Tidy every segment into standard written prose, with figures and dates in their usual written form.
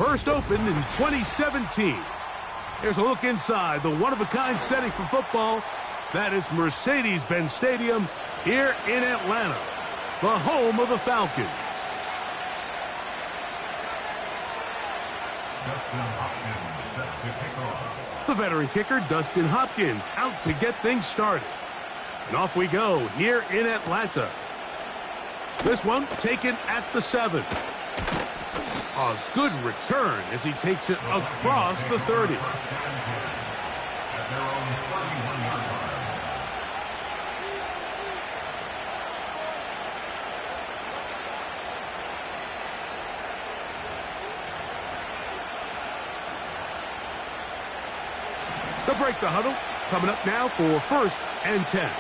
First opened in 2017. Here's a look inside the one-of-a-kind setting for football. That is Mercedes-Benz Stadium here in Atlanta, the home of the Falcons. The veteran kicker, Dustin Hopkins, out to get things started. And off we go here in Atlanta. This one taken at the 7. A good return as he takes it across the 30. They'll break the huddle. Coming up now for 1st and 10.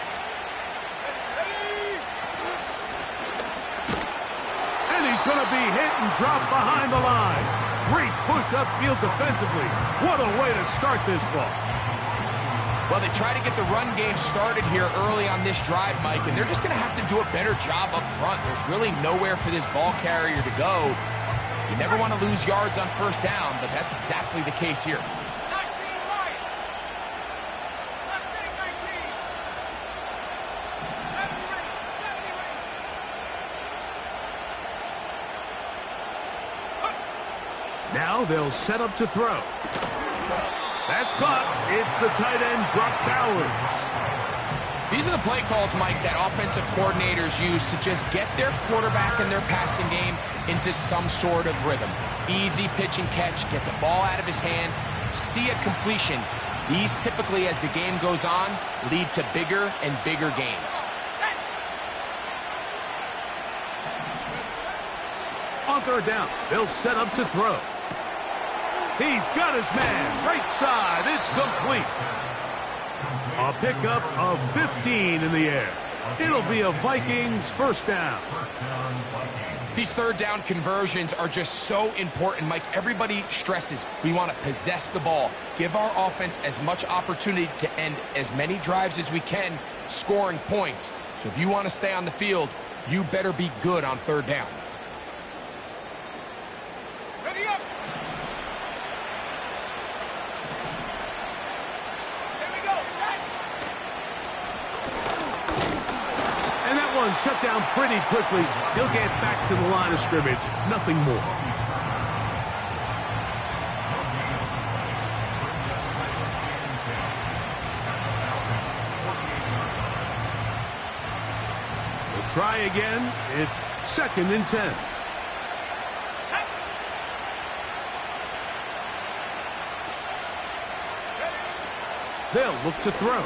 He's going to be hit and dropped behind the line. Great push upfield defensively. What a way to start this ball. Well, they try to get the run game started here early on this drive, Mike, and they're just going to have to do a better job up front. There's really nowhere for this ball carrier to go. You never want to lose yards on 1st down, but that's exactly the case here. Now they'll set up to throw. That's caught. It's the tight end, Brock Bowers. These are the play calls, Mike, that offensive coordinators use to just get their quarterback and their passing game into some sort of rhythm. Easy pitch and catch, get the ball out of his hand, see a completion. These typically, as the game goes on, lead to bigger and bigger gains. On 3rd down, they'll set up to throw. He's got his man. Right side. It's complete. A pickup of 15 in the air. It'll be a Vikings 1st down. These 3rd down conversions are just so important, Mike. Everybody stresses we want to possess the ball, give our offense as much opportunity to end as many drives as we can, scoring points. So if you want to stay on the field, you better be good on 3rd down. Ready up. Shut down pretty quickly. He'll get back to the line of scrimmage. Nothing more. We'll try again. It's 2nd and 10. They'll look to throw.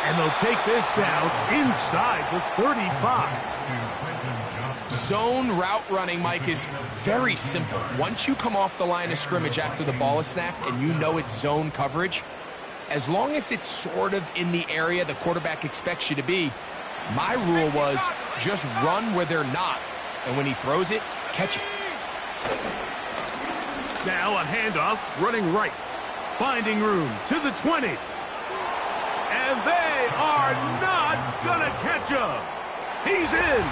And they'll take this down inside the 35. Zone route running, Mike, is very simple. Once you come off the line of scrimmage after the ball is snapped and you know it's zone coverage, as long as it's sort of in the area the quarterback expects you to be, my rule was just run where they're not. And when he throws it, catch it. Now a handoff running right. Finding room to the 20. And they are not going to catch him. He's in.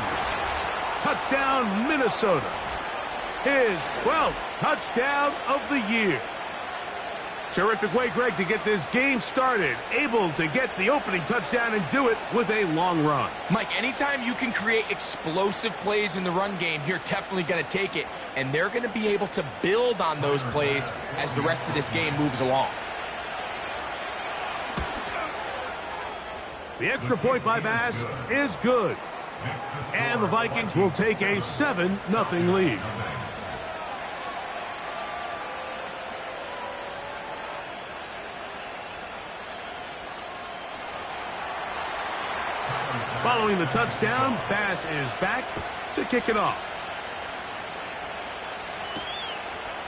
Touchdown, Minnesota. His 12th touchdown of the year. Terrific way, Greg, to get this game started. Able to get the opening touchdown and do it with a long run. Mike, anytime you can create explosive plays in the run game, you're definitely going to take it. And they're going to be able to build on those plays as the rest of this game moves along. The extra point by Bass is good. And the Vikings will take a 7-0 lead. Following the touchdown, Bass is back to kick it off.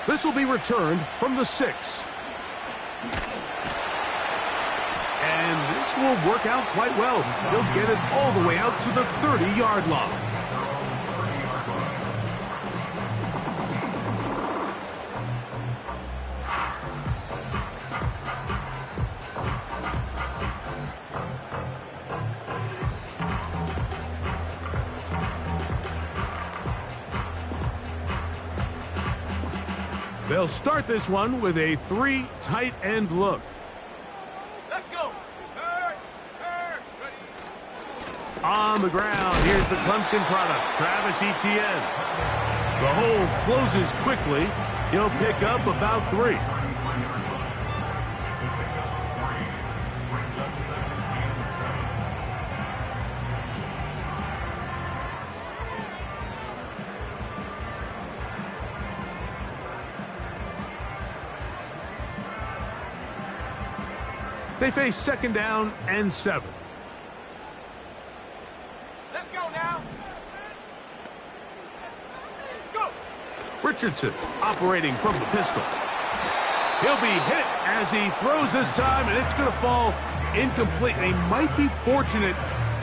This will be returned from the 6. And this will work out quite well. He'll get it all the way out to the 30-yard line. They'll start this one with a 3 tight end look. Let's go. On the ground, here's the Clemson product, Travis Etienne. The hole closes quickly. He'll pick up about 3. They face 2nd down and 7. Let's go now. Go. Richardson operating from the pistol. He'll be hit as he throws this time, and it's going to fall incomplete. They might be fortunate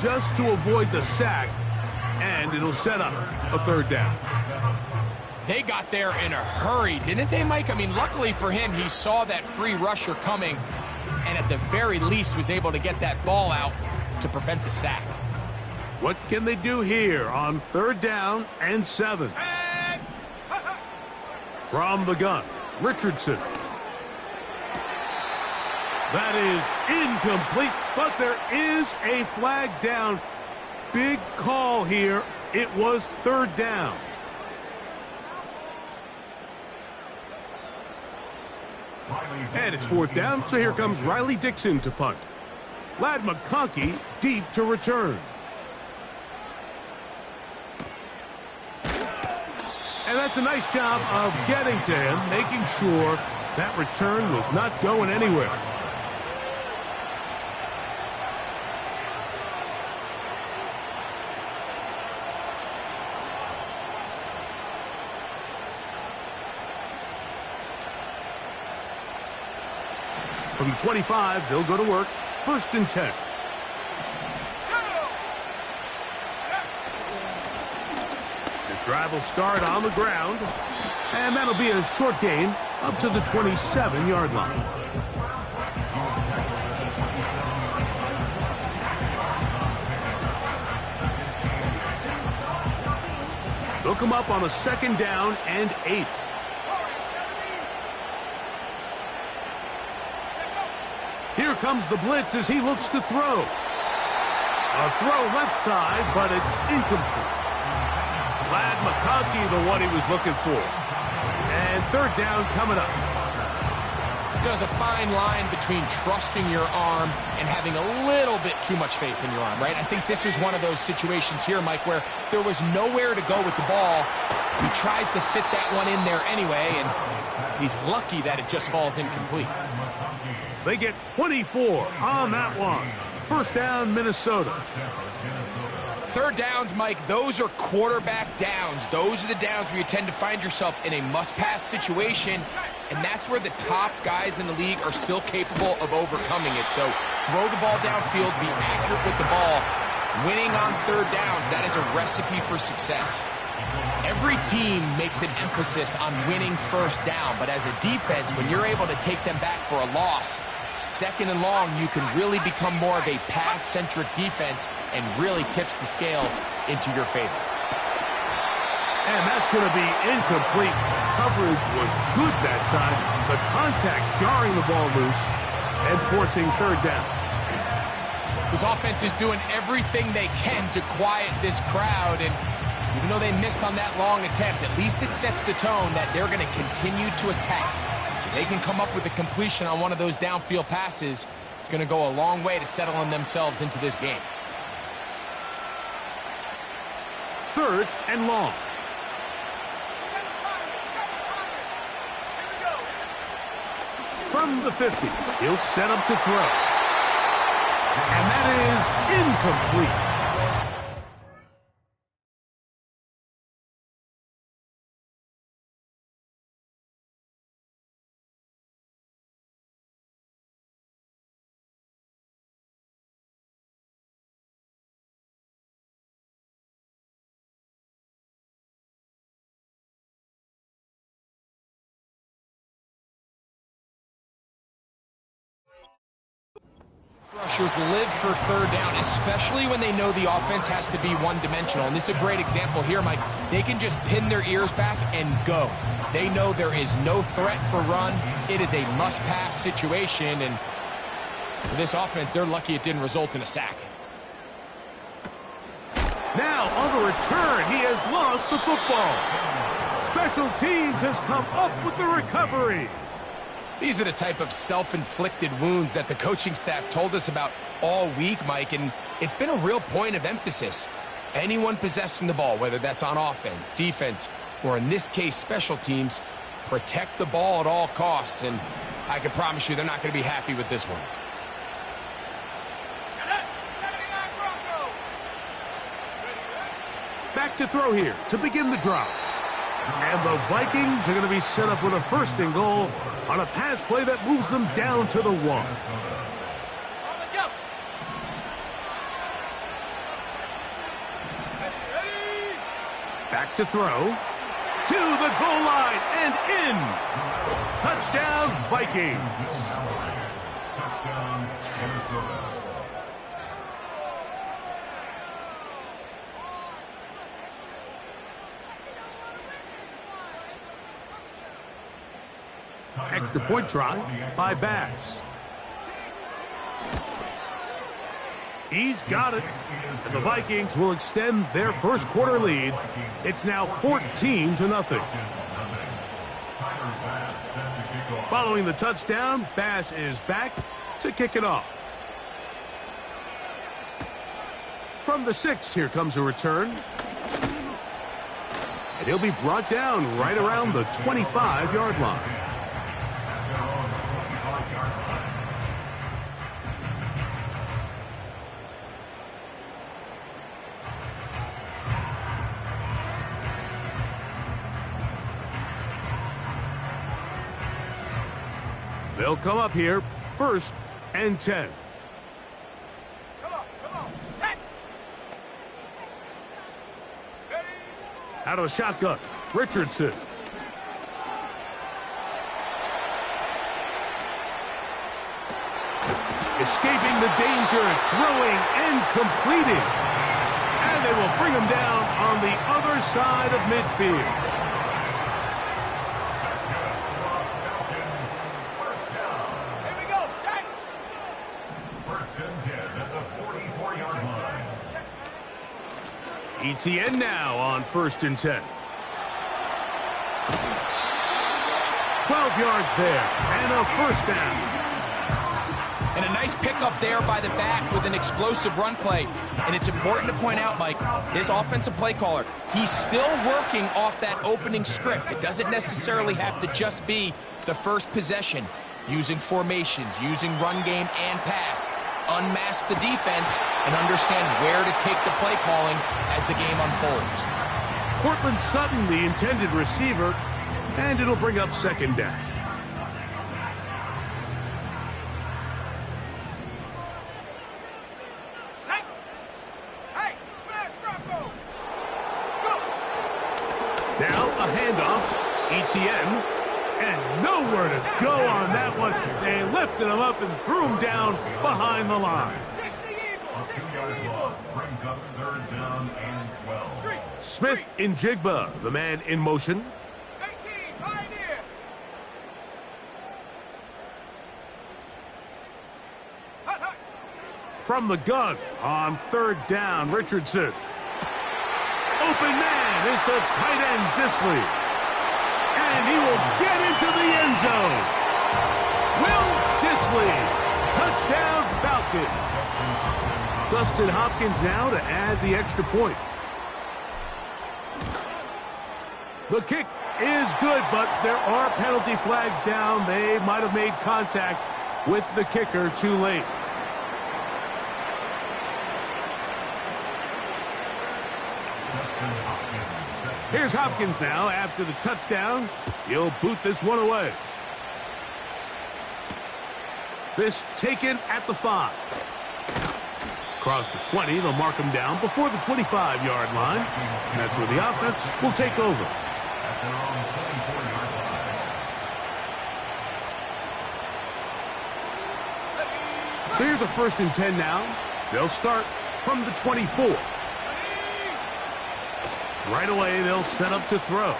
just to avoid the sack, and it'll set up a 3rd down. They got there in a hurry, didn't they, Mike? I mean, luckily for him, he saw that free rusher coming, and at the very least was able to get that ball out to prevent the sack. What can they do here on 3rd down and 7? From the gun, Richardson. That is incomplete, but there is a flag down. Big call here. It was 3rd down. And it's 4th down, so here comes Riley Dixon to punt. Ladd McConkey deep to return. And that's a nice job of getting to him, making sure that return was not going anywhere. From the 25, they'll go to work. 1st and 10. This drive will start on the ground, and that'll be a short gain up to the 27-yard line. They'll come up on a 2nd down and 8. Here comes the blitz as he looks to throw. A throw left side, but it's incomplete. Ladd McConkey, the one he was looking for. And 3rd down coming up. There's a fine line between trusting your arm and having a little bit too much faith in your arm, right? I think this is one of those situations here, Mike, where there was nowhere to go with the ball. He tries to fit that one in there anyway, and he's lucky that it just falls incomplete. They get 24 on that one. 1st down, Minnesota. 3rd downs, Mike, those are quarterback downs. Those are the downs where you tend to find yourself in a must-pass situation, and that's where the top guys in the league are still capable of overcoming it. So throw the ball downfield, be accurate with the ball. Winning on 3rd downs, that is a recipe for success. Every team makes an emphasis on winning 1st down, but as a defense, when you're able to take them back for a loss, 2nd and long, you can really become more of a pass-centric defense and really tips the scales into your favor. And that's going to be incomplete. Coverage was good that time. The contact jarring the ball loose and forcing 3rd down. This offense is doing everything they can to quiet this crowd, and even though they missed on that long attempt, at least it sets the tone that they're going to continue to attack. If they can come up with a completion on one of those downfield passes, it's going to go a long way to settling themselves into this game. 3rd and long. From the 50, he'll set up to throw. And that is incomplete. Rushers live for third down, especially when they know the offense has to be one-dimensional. And this is a great example here, Mike. They can just pin their ears back and go. They know there is no threat for run. It is a must-pass situation, and for this offense, they're lucky it didn't result in a sack. Now, on the return, he has lost the football. Special teams has come up with the recovery. These are the type of self-inflicted wounds that the coaching staff told us about all week, Mike, and it's been a real point of emphasis. Anyone possessing the ball, whether that's on offense, defense, or in this case, special teams, protect the ball at all costs, and I can promise you they're not going to be happy with this one. Back to throw here to begin the drive. And the Vikings are going to be set up with a first and goal on a pass play that moves them down to the 1. Back to throw. To the goal line and in. Touchdown, Vikings. Touchdown, Minnesota. Extra point try by Bass. He's got it. And the Vikings will extend their first quarter lead. It's now 14-0. Following the touchdown, Bass is back to kick it off. From the 6, here comes a return. And he'll be brought down right around the 25-yard line. They'll come up here, 1st and 10. Come on, set. Ready. Out of the shotgun, Richardson. Escaping the danger, throwing and completing. And they will bring him down on the other side of midfield. ETN now on 1st and 10. 12 yards there, and a first down. And a nice pickup there by the back with an explosive run play. And it's important to point out, Mike, this offensive play caller, he's still working off that opening script. It doesn't necessarily have to just be the first possession. Using formations, using run game and pass. Unmask the defense and understand where to take the play calling as the game unfolds. Cortland Sutton, the intended receiver, and it'll bring up 2nd down. Hey, smash Bronco. Go. Now a handoff, ETN, and nowhere to go on that one. They lifted him up and threw him down behind the line. 60 Eagles. Brings up 3rd down and 12. Smith in Jigba, the man in motion. 18, Pioneer. Hut, hut. From the gun on 3rd down, Richardson. Open man is the tight end, Dissly. And he will get into the end zone. Will Dissly. Touchdown, Falcons. Dustin Hopkins now to add the extra point. The kick is good, but there are penalty flags down. They might have made contact with the kicker too late. Here's Hopkins now after the touchdown. He'll boot this one away. This taken at the 5. Across the 20, they'll mark him down before the 25-yard line. And that's where the offense will take over. So here's a 1st and 10 now. They'll start from the 24. Right away, they'll set up to throw.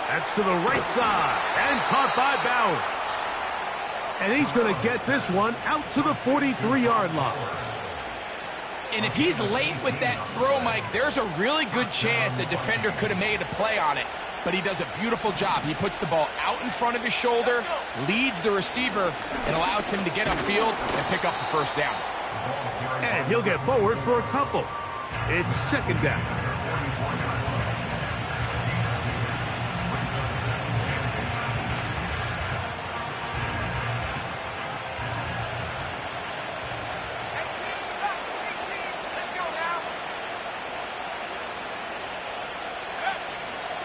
That's to the right side and caught by Bowers. And he's going to get this one out to the 43-yard line. And if he's late with that throw, Mike, there's a really good chance a defender could have made a play on it. But he does a beautiful job. He puts the ball out in front of his shoulder, leads the receiver, and allows him to get upfield and pick up the 1st down. And he'll get forward for a couple. It's 2nd down.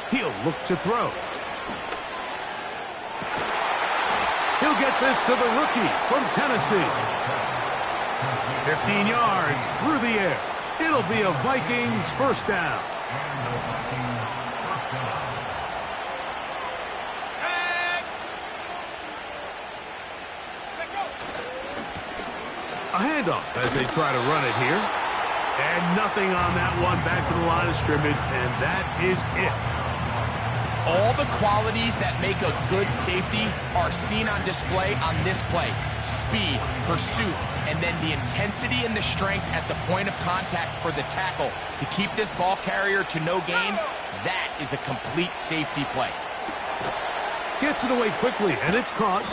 He'll look to throw. He'll get this to the rookie from Tennessee. 15 yards through the air. It'll be a Vikings 1st down. A handoff as they try to run it here. And nothing on that one, back to the line of scrimmage, and that is it. All the qualities that make a good safety are seen on display on this play. Speed, pursuit, and then the intensity and the strength at the point of contact for the tackle to keep this ball carrier to no gain. That is a complete safety play. Gets it away quickly, and it's caught.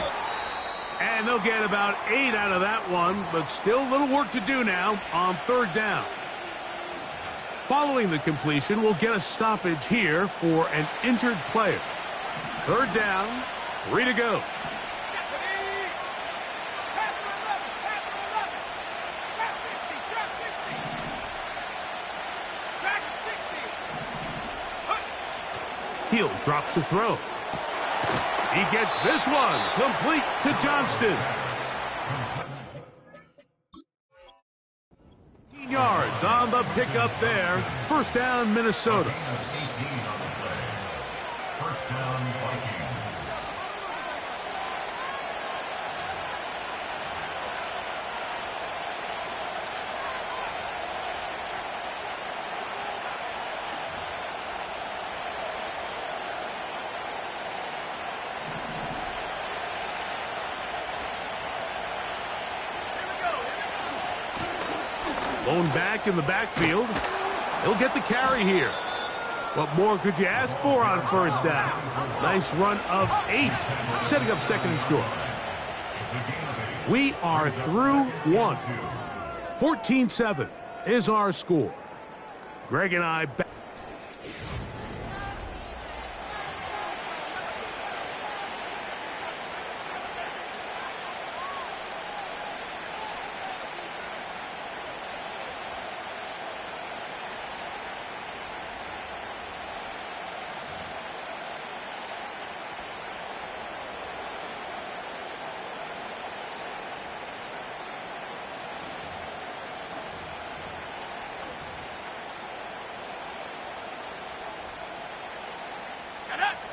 And they'll get about 8 out of that one, but still a little work to do now on 3rd down. Following the completion, we'll get a stoppage here for an injured player. 3rd down, 3 to go. He'll drop to throw. He gets this one complete to Johnston. 18 yards on the pickup there. 1st down, Minnesota. 1st down, Vikings. Lone back in the backfield. He'll get the carry here. What more could you ask for on 1st down? Nice run of 8, setting up 2nd and short. We are through 1. 14-7 is our score. Greg and I back.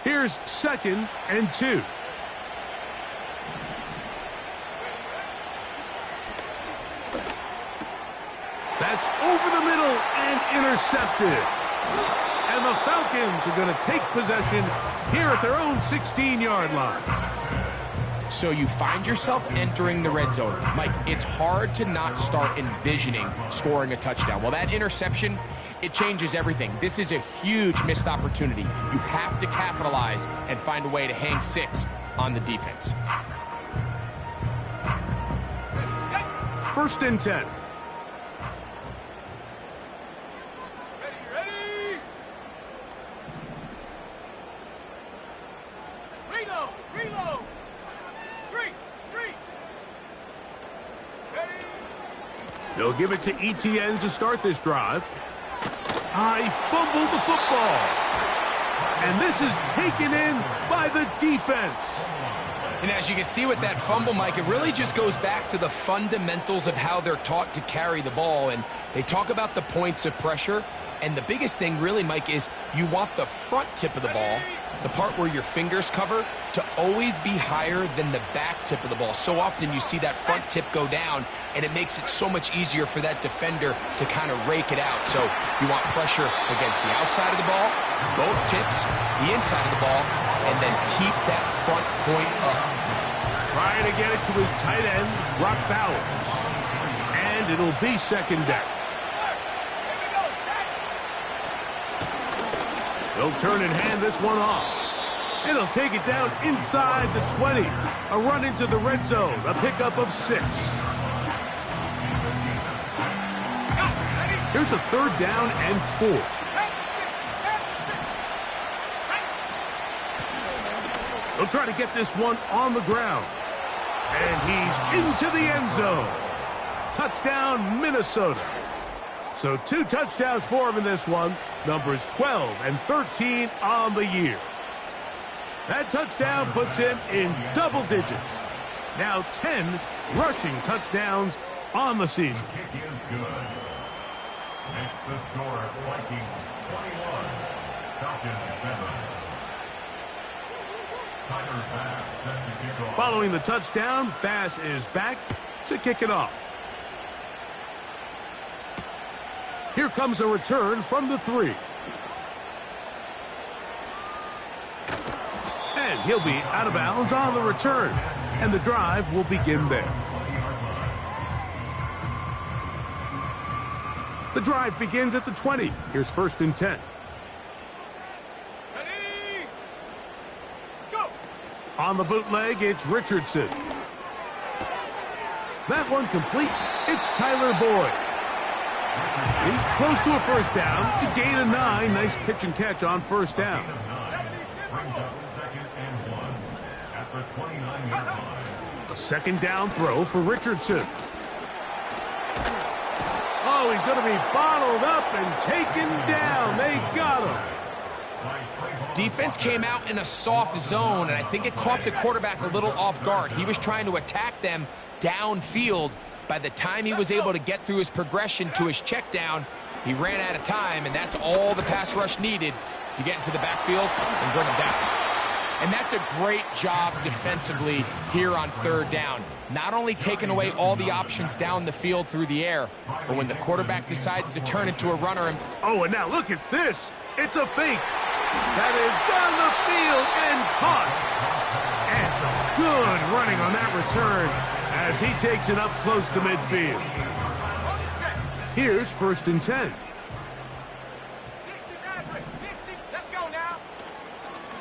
Here's 2nd and 2. That's over the middle and intercepted. And the Falcons are going to take possession here at their own 16-yard line. So you find yourself entering the red zone. Mike, it's hard to not start envisioning scoring a touchdown. Well, that interception, it changes everything. This is a huge missed opportunity. You have to capitalize and find a way to hang 6 on the defense. 1st and 10. Reload! Street! Ready! They'll give it to Etienne to start this drive. He fumbled the football. And this is taken in by the defense. And as you can see with that fumble, Mike, it really just goes back to the fundamentals of how they're taught to carry the ball. And they talk about the points of pressure. And the biggest thing really, Mike, is you want the front tip of the ball, the part where your fingers cover, to always be higher than the back tip of the ball. So often you see that front tip go down, and it makes it so much easier for that defender to kind of rake it out. So you want pressure against the outside of the ball, both tips, the inside of the ball, and then keep that front point up. Trying to get it to his tight end, Brock Bowers. And it'll be second down. They'll turn and hand this one off. It'll take it down inside the 20. A run into the red zone. A pickup of 6. Here's a third down and 4. They'll try to get this one on the ground. And he's into the end zone. Touchdown, Minnesota. So 2 touchdowns for him in this one. Numbers 12 and 13 on the year. That touchdown puts him in double digits. Now 10 rushing touchdowns on the season. Kick is good. Makes the score Vikings 21, Falcons 7. Tyler Bass set to kick off. Following the touchdown, Bass is back to kick it off. Here comes a return from the 3. And he'll be out of bounds on the return. And the drive will begin there. The drive begins at the 20. Here's first and 10. Ready? Go! On the bootleg, it's Richardson. That one complete. It's Tyler Boyd. He's close to a first down to gain a 9. Nice pitch and catch on first down. Brings up second and 1 at the 29-yard line. A second down throw for Richardson. Oh, he's going to be bottled up and taken down. They got him. Defense came out in a soft zone, and I think it caught the quarterback a little off guard. He was trying to attack them downfield. By the time he was able to get through his progression to his check down, he ran out of time, and that's all the pass rush needed to get into the backfield and bring him down. And that's a great job defensively here on third down. Not only taking away all the options down the field through the air, but when the quarterback decides to turn into a runner. And oh, and now look at this. It's a fake. That is down the field and caught. And some good running on that return as he takes it up close to midfield. Here's first and 10. 60, let's go now.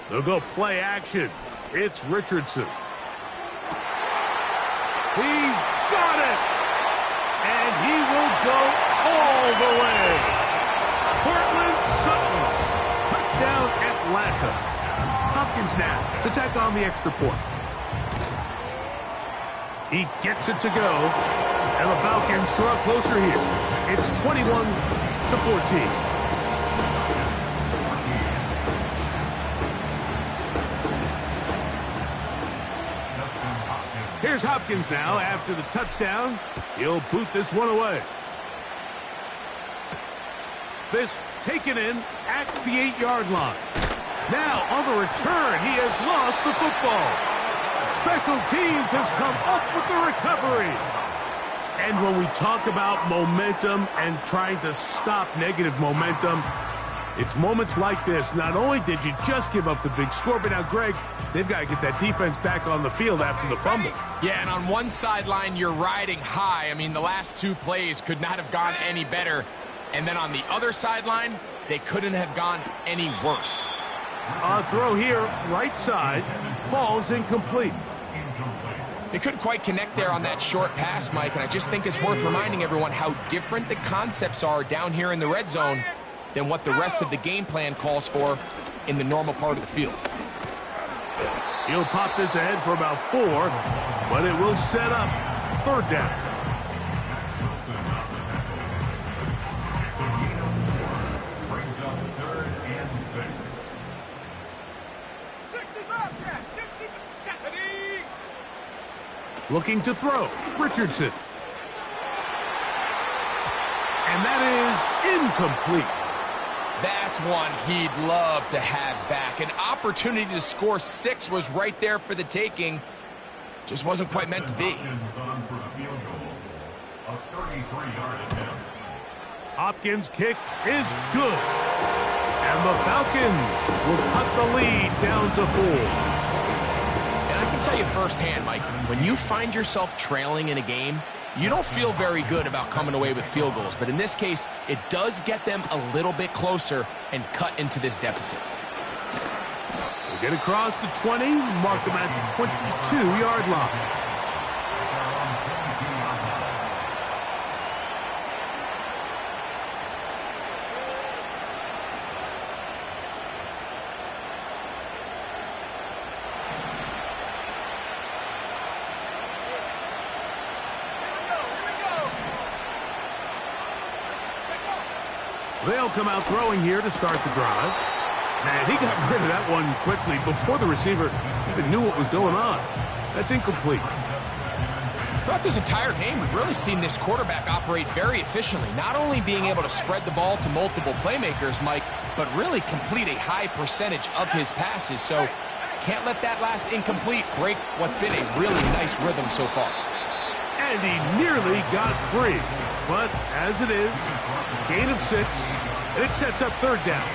They'll go play action. It's Richardson. He's got it. And he will go all the way. Cortland Sutton. Touchdown Atlanta. Hopkins now to tack on the extra point. He gets it to go. And the Falcons draw closer here. It's 21-14. Here's Hopkins now after the touchdown. He'll boot this one away. This taken in at the 8-yard line. Now on the return, he has lost the football. Special teams has come up with the recovery. And when we talk about momentum and trying to stop negative momentum, it's moments like this. Not only did you just give up the big score, but now, Greg, they've got to get that defense back on the field after the fumble. yeah, and on one sideline, you're riding high. I mean, the last 2 plays could not have gone any better. And then on the other sideline, they couldn't have gone any worse. Throw here, right side, falls incomplete. They couldn't quite connect there on that short pass, Mike, and I just think it's worth reminding everyone how different the concepts are down here in the red zone than what the rest of the game plan calls for in the normal part of the field. He'll pop this ahead for about 4, but it will set up third down. Brings up third and 6. 65, yeah, 60, 70. Looking to throw, Richardson. And that is incomplete. That's one he'd love to have back. An opportunity to score 6 was right there for the taking. Just wasn't quite meant to be. On for the field goal. A 33-yard attempt. Hopkins' kick is good. And the Falcons will cut the lead down to 4. And I can tell you firsthand, Mike, when you find yourself trailing in a game, you don't feel very good about coming away with field goals. But in this case, it does get them a little bit closer and cut into this deficit. They get across the 20, mark them at the 22-yard line. They'll come out throwing here to start the drive. Man, he got rid of that one quickly before the receiver even knew what was going on. That's incomplete. Throughout this entire game, we've really seen this quarterback operate very efficiently, not only being able to spread the ball to multiple playmakers, Mike, but really complete a high percentage of his passes. So can't let that last incomplete break what's been a really nice rhythm so far. And he nearly got free. But as it is, gain of 6, and it sets up third down.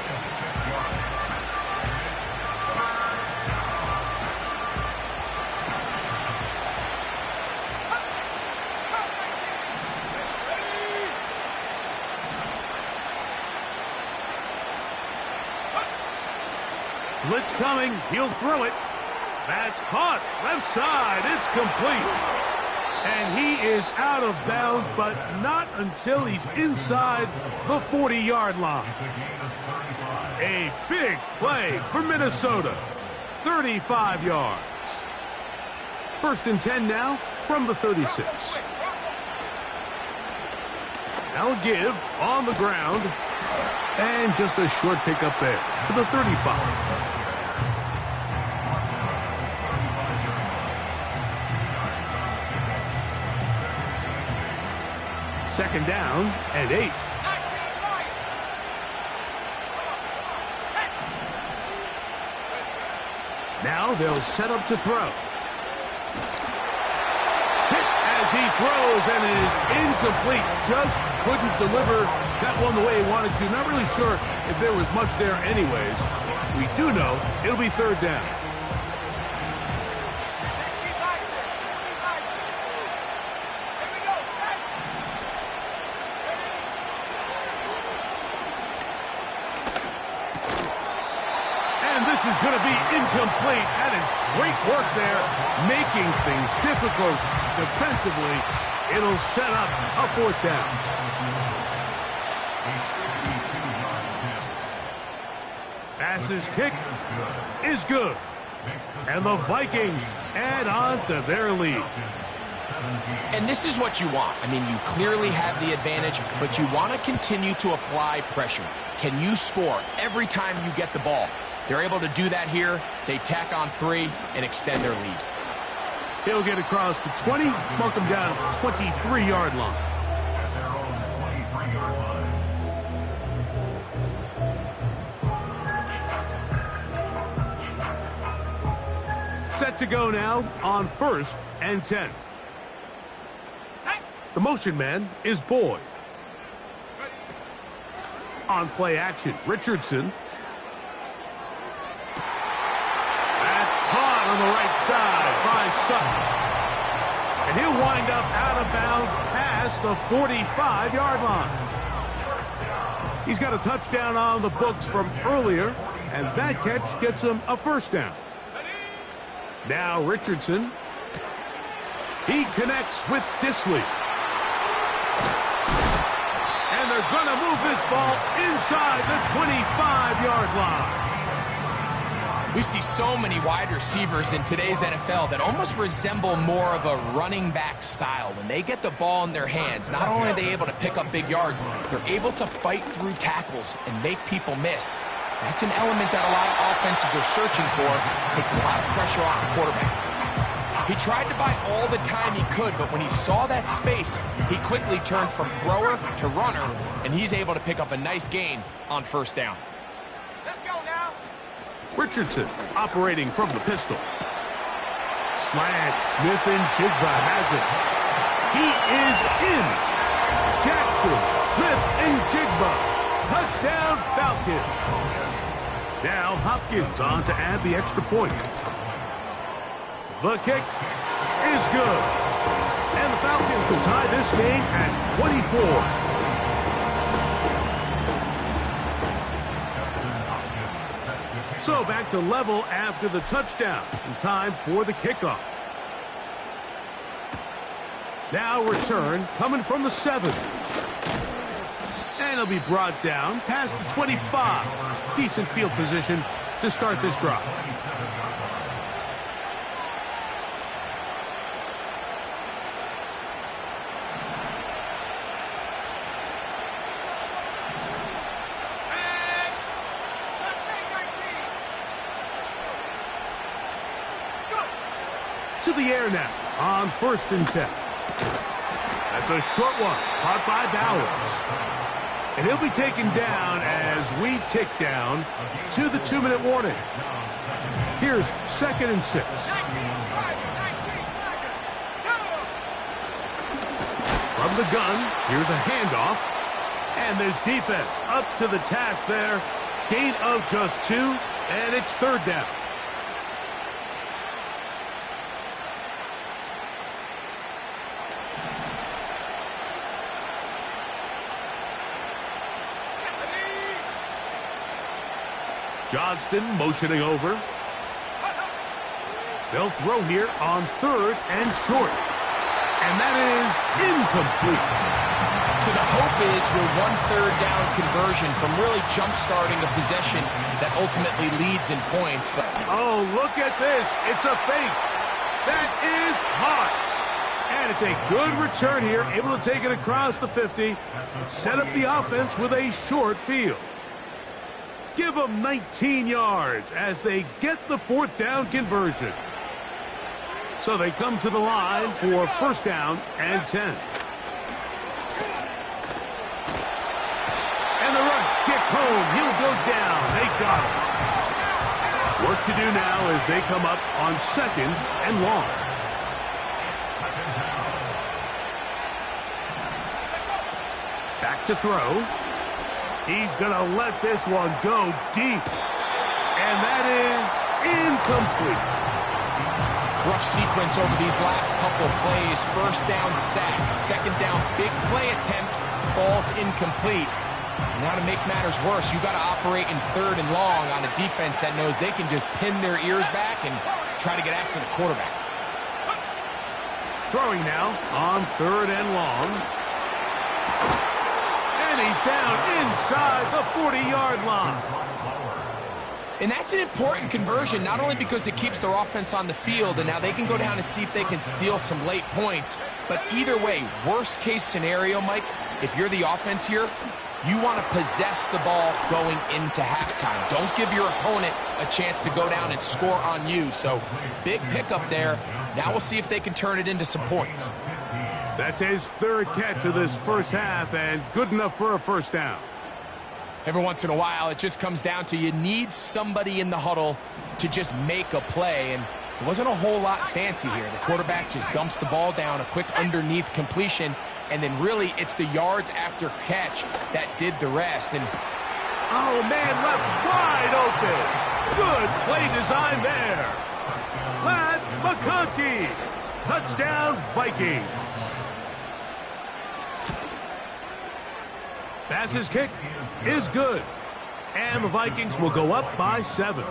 Blitz coming, he'll throw it. That's caught, left side, it's complete. And he is out of bounds, but not until he's inside the 40-yard line. A big play for Minnesota. 35 yards. First and 10 now from the 36. Now a give on the ground. And just a short pickup there to the 35. Second down and 8. Now they'll set up to throw. Hit as he throws, and it is incomplete. Just couldn't deliver that one the way he wanted to. Not really sure if there was much there anyways. We do know it'll be third down. Is going to be incomplete. That is great work there, making things difficult defensively. It'll set up a fourth down. Pass's kick is good. And the Vikings add on to their lead. And this is what you want. I mean, you clearly have the advantage, but you want to continue to apply pressure. Can you score every time you get the ball? They're able to do that here. They tack on 3 and extend their lead. He'll get across the 20, mark him down at the 23-yard line. At their own 23-yard line. Set to go now on 1st and 10. The motion man is Boyd. On play action, Richardson. On the right side by Sutton. And he'll wind up out of bounds past the 45-yard line. He's got a touchdown on the books from earlier, and that catch gets him a first down. Now Richardson. He connects with Disley. And they're going to move this ball inside the 25-yard line. We see so many wide receivers in today's NFL that almost resemble more of a running back style. When they get the ball in their hands, not only are they able to pick up big yards, they're able to fight through tackles and make people miss. That's an element that a lot of offenses are searching for. Takes a lot of pressure off the quarterback. He tried to buy all the time he could, but when he saw that space, he quickly turned from thrower to runner, and he's able to pick up a nice gain on first down. Let's go now. Richardson operating from the pistol. Slant, Smith-Njigba has it. He is in. Jackson, Smith-Njigba. Touchdown, Falcons. Now Hopkins on to add the extra point. The kick is good. And the Falcons will tie this game at 24. So back to level after the touchdown, and time for the kickoff. Now return coming from the 7. And it'll be brought down past the 25. Decent field position to start this drive. To the air now on 1st and 10. That's a short one, caught by Bowers. And he'll be taken down as we tick down to the 2-minute warning. Here's 2nd and 6. From the gun, here's a handoff. And this defense up to the task there. Gain of just 2, and it's 3rd down. Johnston motioning over. They'll throw here on 3rd and short. And that is incomplete. So the hope is your 1/3 down conversion from really jump-starting a possession that ultimately leads in points. But oh, look at this. It's a fake. That is hot. And it's a good return here. Able to take it across the 50 and set up the offense with a short field. Give them 19 yards as they get the 4th down conversion. So they come to the line for 1st down and 10. And the rush gets home. He'll go down. They got him. Work to do now as they come up on 2nd and long. Back to throw. He's going to let this one go deep. And that is incomplete. Rough sequence over these last couple plays. 1st down sack. 2nd down big play attempt falls incomplete. And now to make matters worse, you got to operate in 3rd and long on a defense that knows they can just pin their ears back and try to get after the quarterback. Throwing now on 3rd and long. And he's down inside the 40-yard line. And that's an important conversion, not only because it keeps their offense on the field, and now they can go down and see if they can steal some late points. But either way, worst case scenario, Mike, if you're the offense here, you want to possess the ball going into halftime. Don't give your opponent a chance to go down and score on you. So big pickup there. Now we'll see if they can turn it into some points. That's his 3rd catch of this first half, and good enough for a 1st down. Every once in a while, it just comes down to you need somebody in the huddle to just make a play, and it wasn't a whole lot fancy here. The quarterback just dumps the ball down, a quick underneath completion, and then really it's the yards after catch that did the rest. And oh, man, left wide open. Good play design there. Ladd McConkey. Touchdown, Vikings. Pass's kick is good. And the Vikings will go up by 7.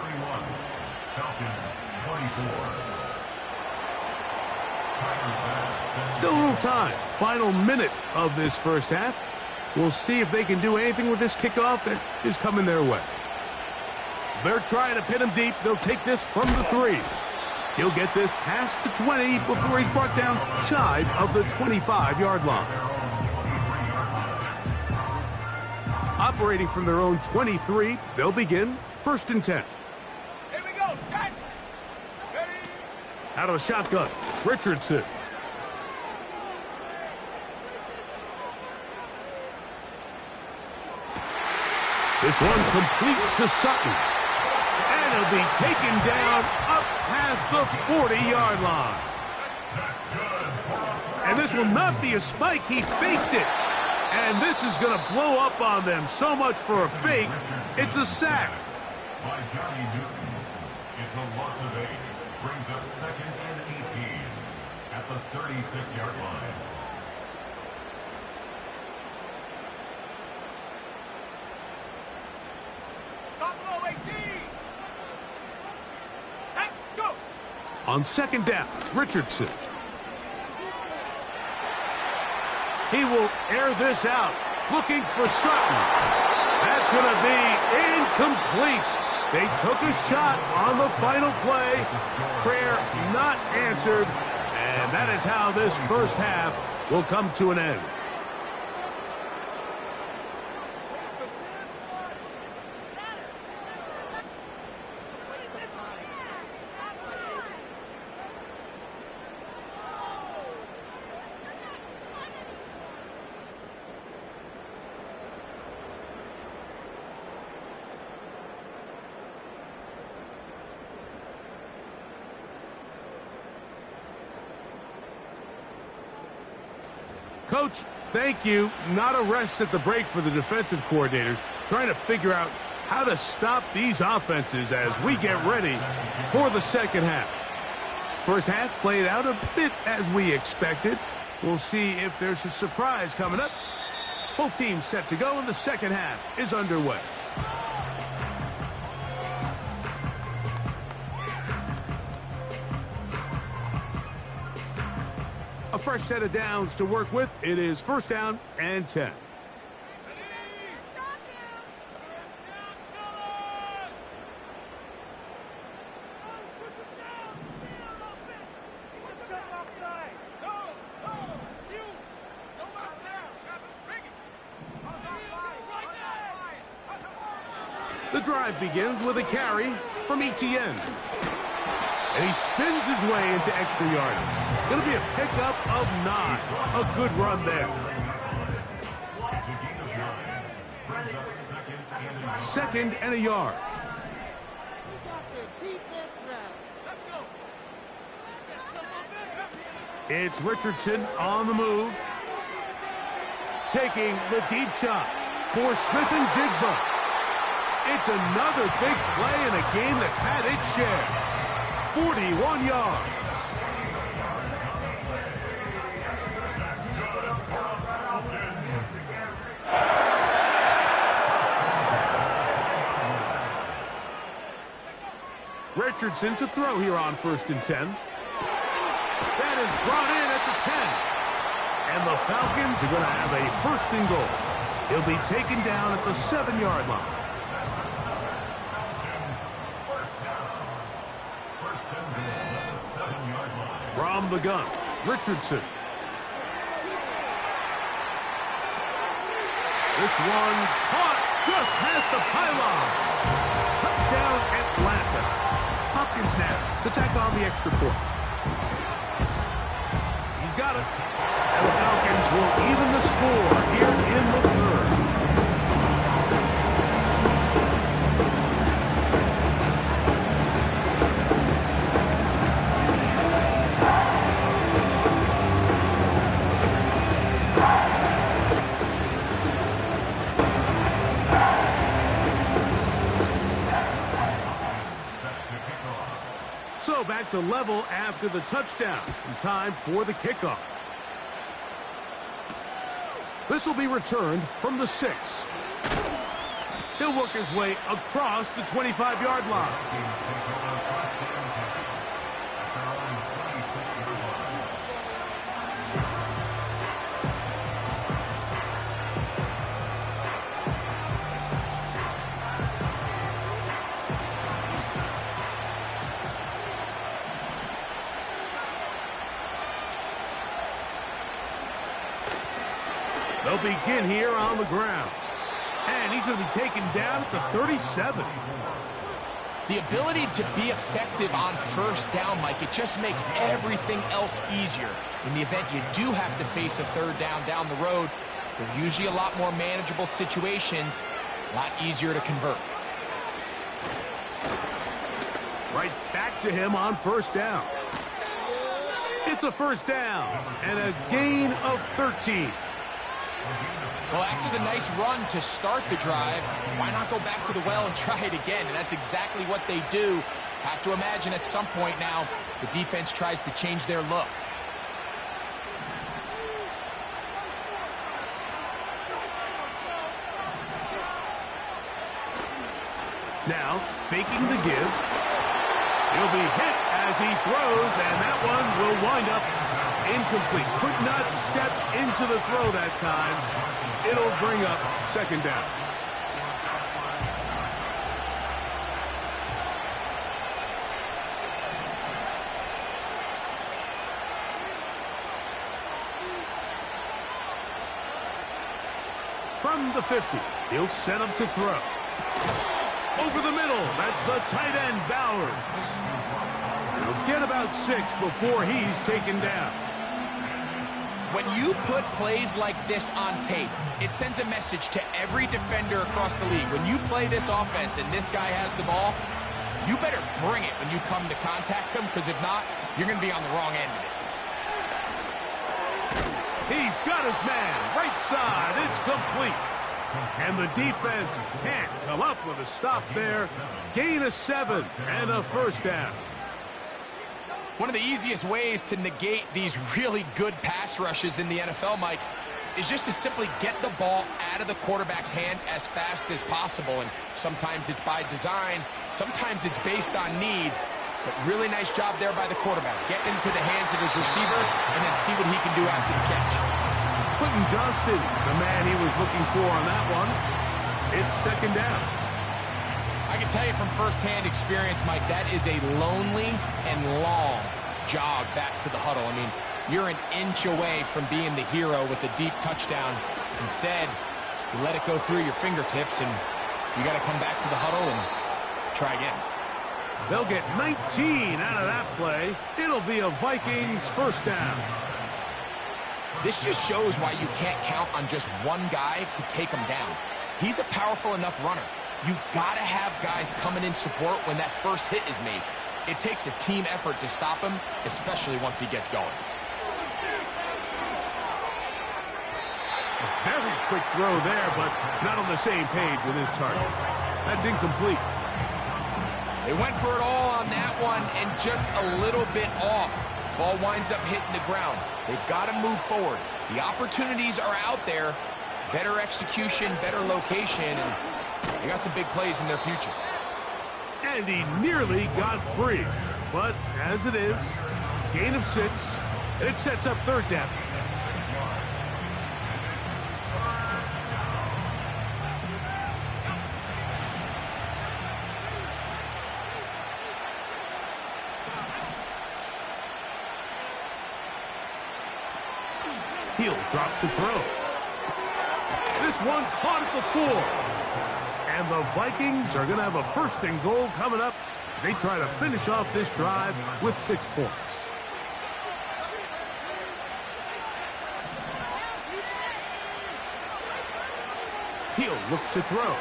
Still a little time. Final minute of this first half. We'll see if they can do anything with this kickoff that is coming their way. They're trying to pin him deep. They'll take this from the 3. He'll get this past the 20 before he's brought down shy of the 25-yard line. Operating from their own 23, they'll begin 1st and 10. Here we go, set. Ready, Out of the shotgun, Richardson. This one complete to Sutton. And he'll be taken down up past the 40-yard line. And this will not be a spike. He faked it. And this is going to blow up on them. So much for a fake. It's a sack. By Johnny Newton. It's a loss of 8. Brings up 2nd and 18 at the 36-yard line. Stop below 18. Set, go. On 2nd down, Richardson. He will air this out, looking for Sutton. That's going to be incomplete. They took a shot on the final play. Prayer not answered. And that is how this first half will come to an end. Coach, thank you. Not a rest at the break for the defensive coordinators, trying to figure out how to stop these offenses as we get ready for the second half. First half played out a bit as we expected. We'll see if there's a surprise coming up. Both teams set to go, and the second half is underway. A fresh set of downs to work with. It is 1st down and 10. The drive begins with a carry from Etienne. And he spins his way into extra yardage. Going to be a pickup of 9. A good run there. 2nd and a yard. It's Richardson on the move. Taking the deep shot for Smith and Jigba. It's another big play in a game that's had its share. 41 yards. Richardson to throw here on 1st and 10. That is brought in at the 10. And the Falcons are going to have a 1st and goal. He'll be taken down at the 7-yard line. From the gun, Richardson. This one caught just past the pylon. Touchdown, Atlanta. Hopkins now to tack on the extra point. He's got it. And the Falcons will even the score here in the 3rd. So back to level after the touchdown. And time for the kickoff. This will be returned from the 6. He'll work his way across the 25-yard line. They'll begin here on the ground. And he's going to be taken down at the 37. The ability to be effective on first down, Mike, it just makes everything else easier. In the event you do have to face a third down the road, they're usually a lot more manageable situations, a lot easier to convert. Right back to him on first down. It's a first down and a gain of 13. Well, after the nice run to start the drive, why not go back to the well and try it again? And that's exactly what they do. Have to imagine at some point now, the defense tries to change their look. Now, faking the give. He'll be hit as he throws, and that one will wind up incomplete. Could not step into the throw that time. It'll bring up second down. From the 50, he'll set up to throw. Over the middle, that's the tight end, Bowers. He'll get about 6 before he's taken down. When you put plays like this on tape, it sends a message to every defender across the league. When you play this offense and this guy has the ball, you better bring it when you come to contact him, because if not, you're going to be on the wrong end of it. He's got his man, right side, it's complete. And the defense can't come up with a stop there. Gain of 7 and a first down. One of the easiest ways to negate these really good pass rushes in the NFL, Mike, is just to simply get the ball out of the quarterback's hand as fast as possible. And sometimes it's by design, sometimes it's based on need. But really nice job there by the quarterback. Get into the hands of his receiver and then see what he can do after the catch. Quentin Johnston, the man he was looking for on that one. It's second down. I can tell you from firsthand experience, Mike, that is a lonely and long jog back to the huddle. I mean, you're an inch away from being the hero with a deep touchdown. Instead, you let it go through your fingertips, and you got to come back to the huddle and try again. They'll get 19 out of that play. It'll be a Vikings first down. This just shows why you can't count on just one guy to take him down. He's a powerful enough runner. You got to have guys coming in support when that first hit is made. It takes a team effort to stop him, especially once he gets going. A very quick throw there, but not on the same page with his target. That's incomplete. They went for it all on that one and just a little bit off. Ball winds up hitting the ground. They've got to move forward. The opportunities are out there. Better execution, better location, and they got some big plays in their future. And he nearly got free. But as it is, gain of 6. It sets up third down. He'll drop to throw. This one caught at the 4. And the Vikings are going to have a first and goal coming up. They try to finish off this drive with 6 points. He'll look to throw.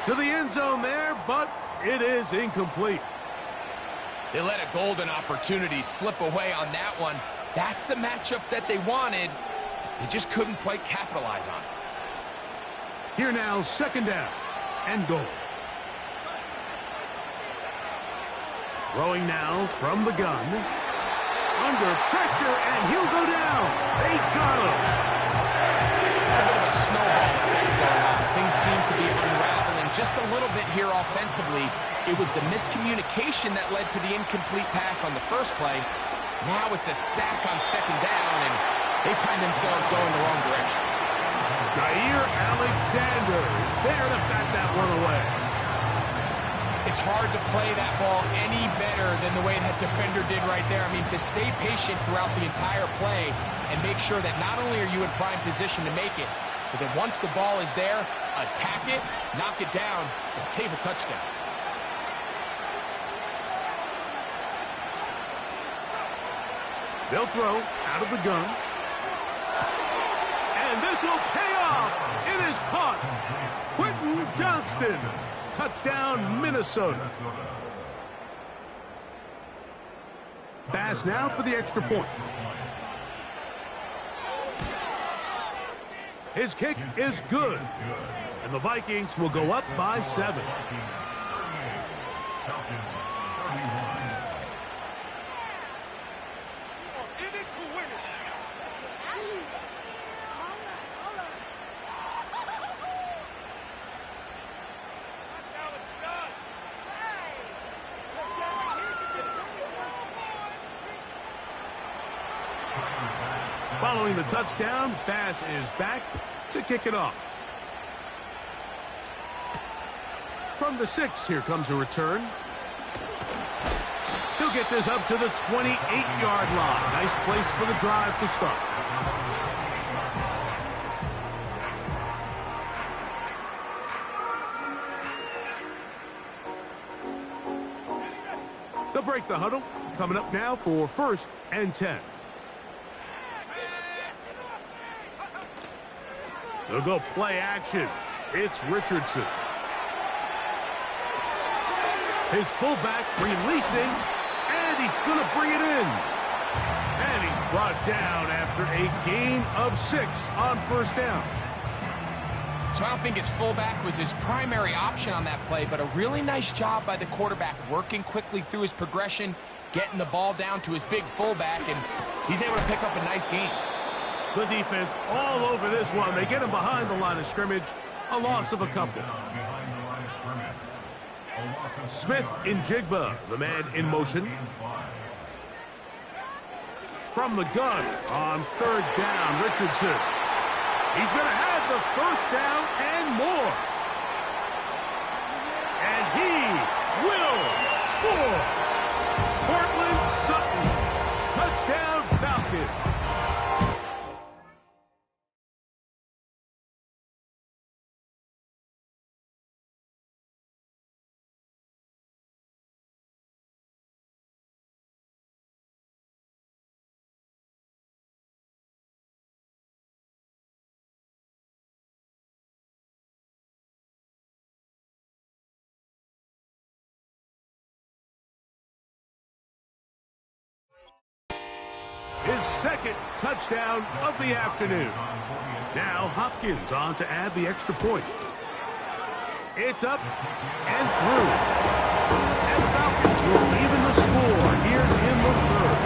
To the end zone there, but it is incomplete. They let a golden opportunity slip away on that one. That's the matchup that they wanted. They just couldn't quite capitalize on it. Here now, second down and goal. Throwing now from the gun. Under pressure, and he'll go down. They got him. A bit of a snowball effect going on. Things seem to be unraveling just a little bit here offensively. It was the miscommunication that led to the incomplete pass on the first play. Now it's a sack on second down, and they find themselves going the wrong direction. Jair Alexander is there to bat that one away. It's hard to play that ball any better than the way that defender did right there. I mean, to stay patient throughout the entire play and make sure that not only are you in prime position to make it, but that once the ball is there, attack it, knock it down, and save a touchdown. They'll throw out of the gun. And this will pay off. It is caught. Quentin Johnston. Touchdown, Minnesota. Bass now for the extra point. His kick is good. And the Vikings will go up by 7. Following the touchdown, Bass is back to kick it off. From the 6, here comes a return. He'll get this up to the 28-yard line. Nice place for the drive to start. They'll break the huddle. Coming up now for 1st and 10. They'll go play action. It's Richardson. His fullback releasing, and he's going to bring it in. And he's brought down after a gain of 6 on 1st down. So I don't think his fullback was his primary option on that play, but a really nice job by the quarterback working quickly through his progression, getting the ball down to his big fullback, and he's able to pick up a nice gain. The defense all over this one. They get him behind the line of scrimmage. A loss of a couple. Smith in Jigba, the man in motion. From the gun on 3rd down, Richardson. He's going to have the 1st down and more. And he will score. Cortland Sutton. Touchdown, Falcons. His 2nd touchdown of the afternoon. Now Hopkins on to add the extra point. It's up and through. And the Falcons will even the score here in the 3rd.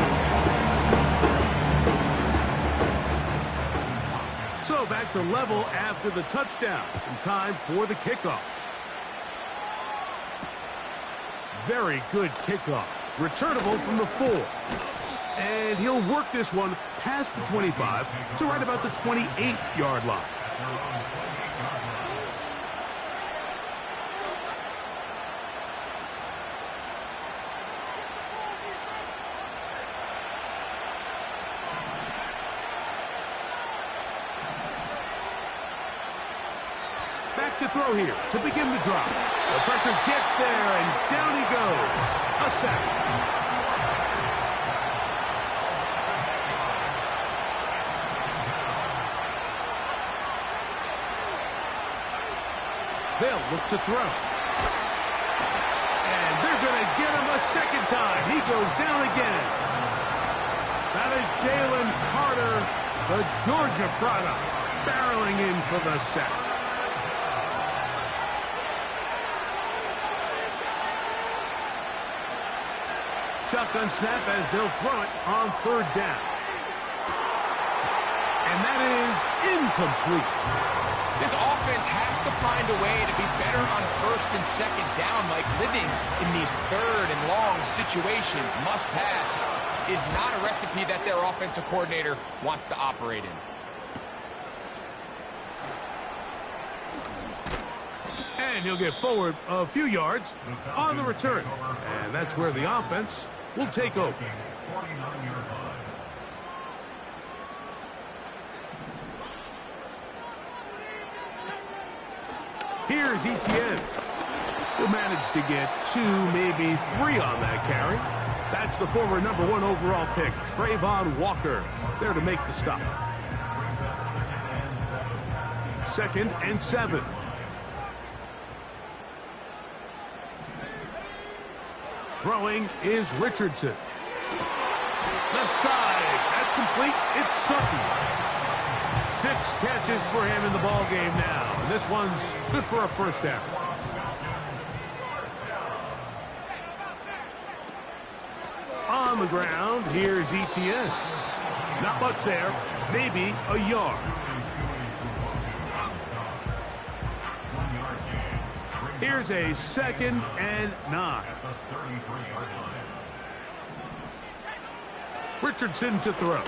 So back to level after the touchdown. In time for the kickoff. Very good kickoff. Returnable from the 4. And he'll work this one past the 25 to right about the 28-yard line. Back to throw here to begin the drop. The pressure gets there, and down he goes. A sack. They'll look to throw. And they're going to get him a 2nd time. He goes down again. That is Jalen Carter, the Georgia product, barreling in for the sack. Shotgun snap as they'll throw it on 3rd down. And that is incomplete. This offense has to find a way to be better on 1st and 2nd down, like living in these 3rd and long situations. Must pass is not a recipe that their offensive coordinator wants to operate in. And he'll get forward a few yards on the return. And that's where the offense will take over. Here's Etienne. He'll manage to get 2, maybe 3 on that carry. That's the former #1 overall pick, Travon Walker, there to make the stop. 2nd and 7. Throwing is Richardson. Left side. That's complete. It's Sutton. 6 catches for him in the ball game now. And this one's good for a first down. On the ground, here's Etienne. Not much there. Maybe a yard. Here's a 2nd and 9. Richardson to throw.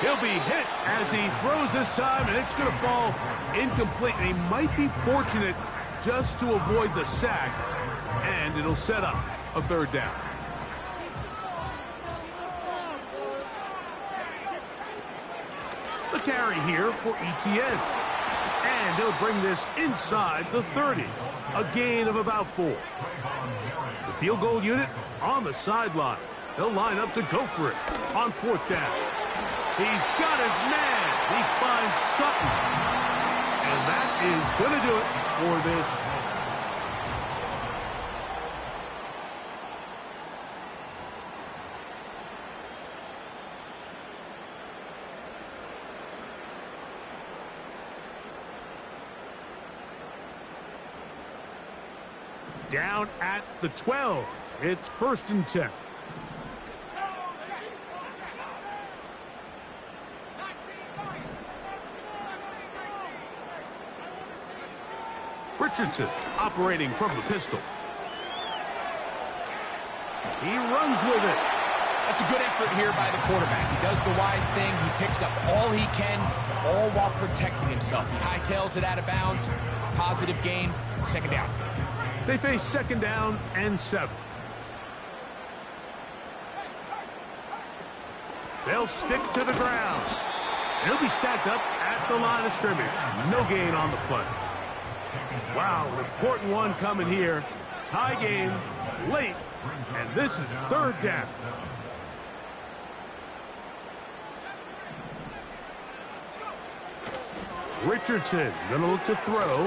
He'll be hit as he throws this time, and it's going to fall incomplete. And he might be fortunate just to avoid the sack, and it'll set up a 3rd down. The carry here for Etienne. And he'll bring this inside the 30. A gain of about 4. The field goal unit on the sideline. They'll line up to go for it on 4th down. He's got his man. He finds Sutton. And that is going to do it for this. Down at the 12. It's 1st and 10. Richardson operating from the pistol. He runs with it. That's a good effort here by the quarterback. He does the wise thing. He picks up all he can, all while protecting himself. He hightails it out of bounds. Positive gain. 2nd down. They face 2nd down and 7. They'll stick to the ground. He'll be stacked up at the line of scrimmage. No gain on the play. Wow, an important one coming here. Tie game, late, and this is 3rd down. Richardson going to look to throw,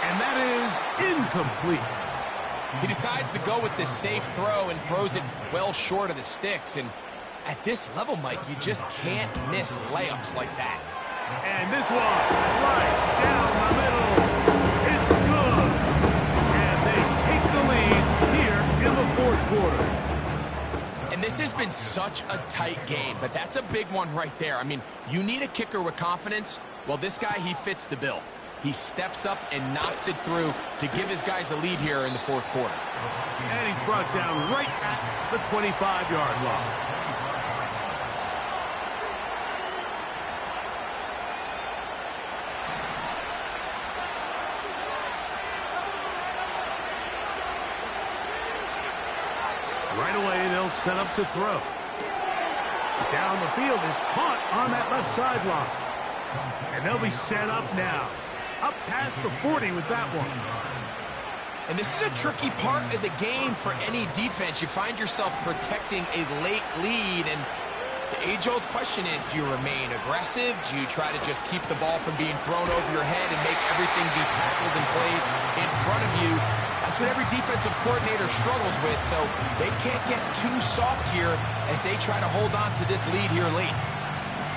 and that is incomplete. He decides to go with this safe throw and throws it well short of the sticks. And at this level, Mike, you just can't miss layups like that. And this one, right down the middle. It's good. And they take the lead here in the 4th quarter. And this has been such a tight game, but that's a big one right there. I mean, you need a kicker with confidence. Well, this guy, he fits the bill. He steps up and knocks it through to give his guys a lead here in the 4th quarter. And he's brought down right at the 25-yard line. Right away, they'll set up to throw. Down the field, it's caught on that left sideline. And they'll be set up now. Up past the 40 with that one. And this is a tricky part of the game for any defense. You find yourself protecting a late lead, and the age-old question is, do you remain aggressive? Do you try to just keep the ball from being thrown over your head and make everything be tackled and played in front of you? That's what every defensive coordinator struggles with, so they can't get too soft here as they try to hold on to this lead here late.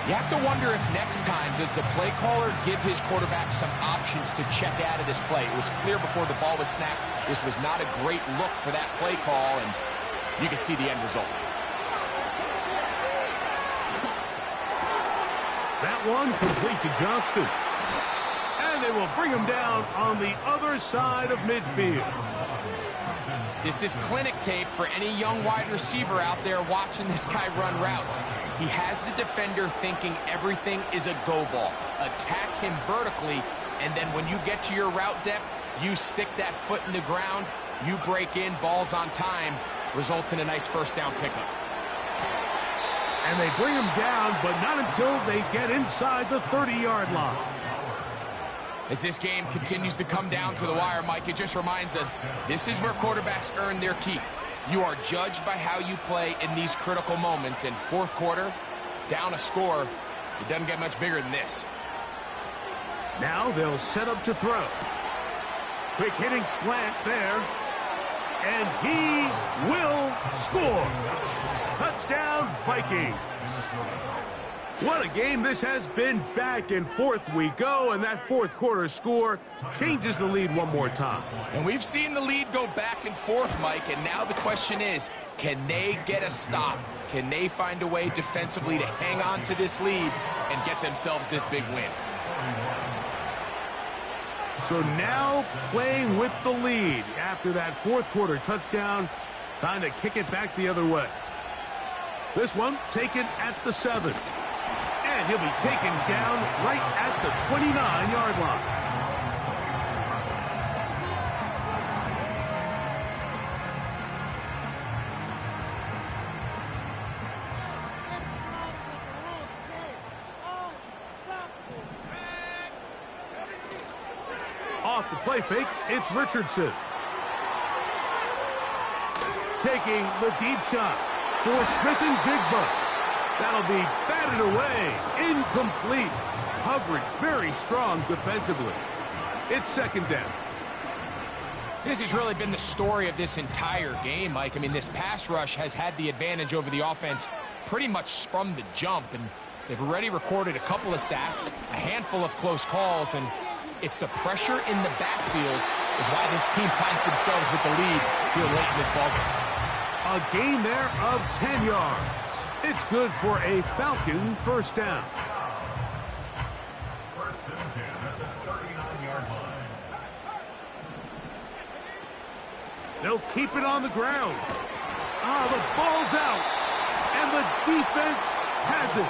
You have to wonder if next time does the play caller give his quarterback some options to check out of this play. It was clear before the ball was snapped. This was not a great look for that play call, and you can see the end result. That one complete to Johnston. And they will bring him down on the other side of midfield. This is clinic tape for any young wide receiver out there watching this guy run routes. He has the defender thinking everything is a go ball. Attack him vertically, and then when you get to your route depth, you stick that foot in the ground, you break in, balls on time, results in a nice 1st down pickup. And they bring him down, but not until they get inside the 30-yard line. As this game continues to come down to the wire, Mike, it just reminds us, this is where quarterbacks earn their keep. You are judged by how you play in these critical moments. In fourth quarter, down a score, it doesn't get much bigger than this. Now they'll set up to throw. Quick hitting slant there. And he will score. Touchdown, Vikings. What a game this has been. Back and forth we go, and that fourth quarter score changes the lead one more time. And we've seen the lead go back and forth, Mike, and now the question is, can they get a stop? Can they find a way defensively to hang on to this lead and get themselves this big win? So now playing with the lead after that fourth quarter touchdown, time to kick it back the other way. This one taken at the 7. And he'll be taken down right at the 29-yard line. Off the play fake, it's Richardson. Taking the deep shot for Smith and Jigba. That'll be batted away. Incomplete. Coverage very strong defensively. It's second down. This has really been the story of this entire game, Mike. I mean, this pass rush has had the advantage over the offense pretty much from the jump, and they've already recorded a couple of sacks, a handful of close calls, and it's the pressure in the backfield is why this team finds themselves with the lead here late in this ballgame. A gain there of 10 yards. It's good for a Falcon first down. First and 10 at the 39-yard line. They'll keep it on the ground. The ball's out. And the defense has it.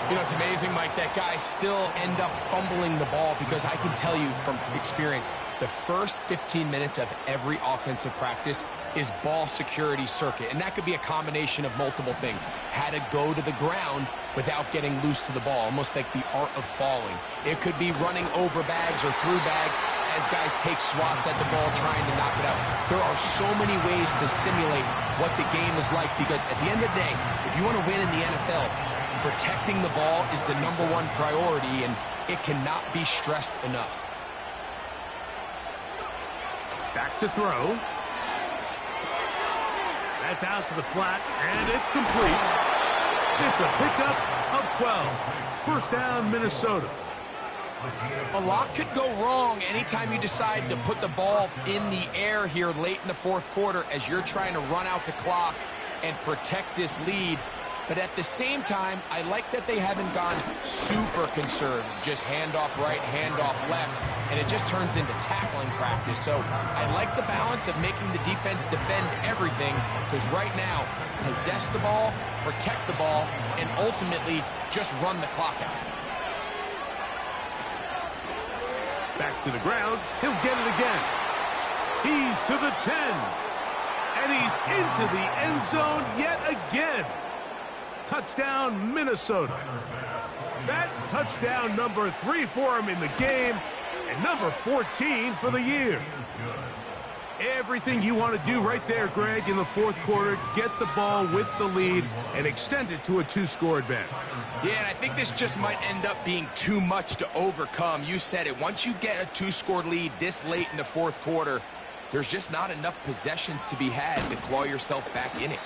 You know, it's amazing, Mike, that guys still end up fumbling the ball because I can tell you from experience, the first 15 minutes of every offensive practice is ball security circuit, and that could be a combination of multiple things. How to go to the ground without getting loose to the ball, almost like the art of falling. It could be running over bags or through bags as guys take swats at the ball trying to knock it out. There are so many ways to simulate what the game is like because at the end of the day, if you want to win in the NFL, protecting the ball is the #1 priority, and it cannot be stressed enough. Back to throw. That's out to the flat, and it's complete. It's a pickup of 12. First down, Minnesota. A lot could go wrong anytime you decide to put the ball in the air here late in the fourth quarter as you're trying to run out the clock and protect this lead. But at the same time, I like that they haven't gone super conservative, just handoff right, handoff left, and it just turns into tackling practice. So I like the balance of making the defense defend everything, because right now, possess the ball, protect the ball, and ultimately just run the clock out. Back to the ground. He'll get it again. He's to the 10. And he's into the end zone yet again. Touchdown, Minnesota. That touchdown number 3 for him in the game, and number 14 for the year. Everything you want to do right there, Greg, in the fourth quarter, get the ball with the lead and extend it to a 2-score advantage. Yeah, and I think this just might end up being too much to overcome. You said it. Once you get a 2-score lead this late in the fourth quarter, there's just not enough possessions to be had to claw yourself back in it.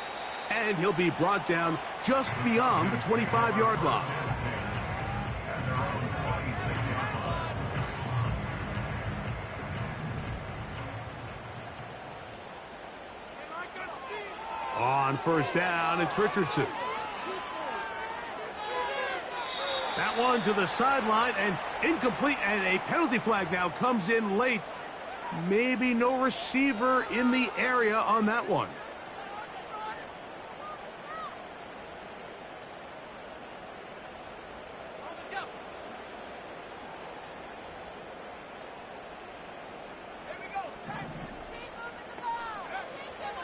And he'll be brought down just beyond the 25-yard line. On first down, it's Richardson. That one to the sideline and incomplete, and a penalty flag now comes in late. Maybe no receiver in the area on that one.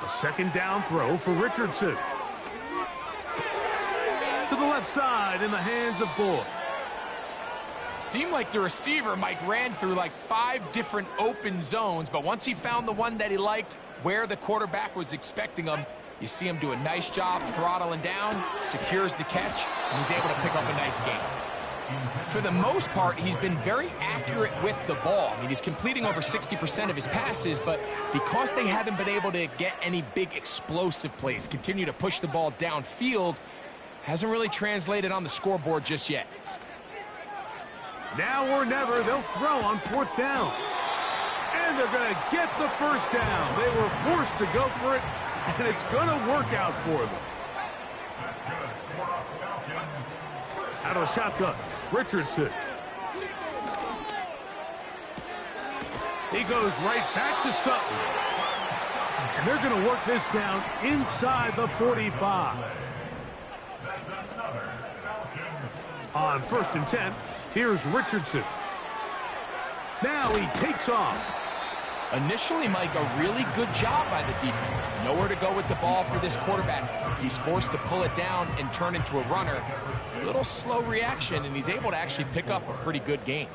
A second down throw for Richardson. To the left side in the hands of Boyd. Seemed like the receiver, Mike, ran through like 5 different open zones, but once he found the one that he liked, where the quarterback was expecting him, you see him do a nice job throttling down, secures the catch, and he's able to pick up a nice gain. For the most part, he's been very accurate with the ball. I mean, he's completing over 60% of his passes, but because they haven't been able to get any big explosive plays, continue to push the ball downfield, hasn't really translated on the scoreboard just yet. Now or never, they'll throw on 4th down. And they're going to get the first down. They were forced to go for it, and it's going to work out for them. Out of the shotgun, Richardson. He goes right back to Sutton. And they're going to work this down inside the 45. On 1st and 10, here's Richardson. Now he takes off. Initially, Mike, a really good job by the defense. Nowhere to go with the ball for this quarterback. He's forced to pull it down and turn into a runner. A little slow reaction, and he's able to actually pick up a pretty good gain.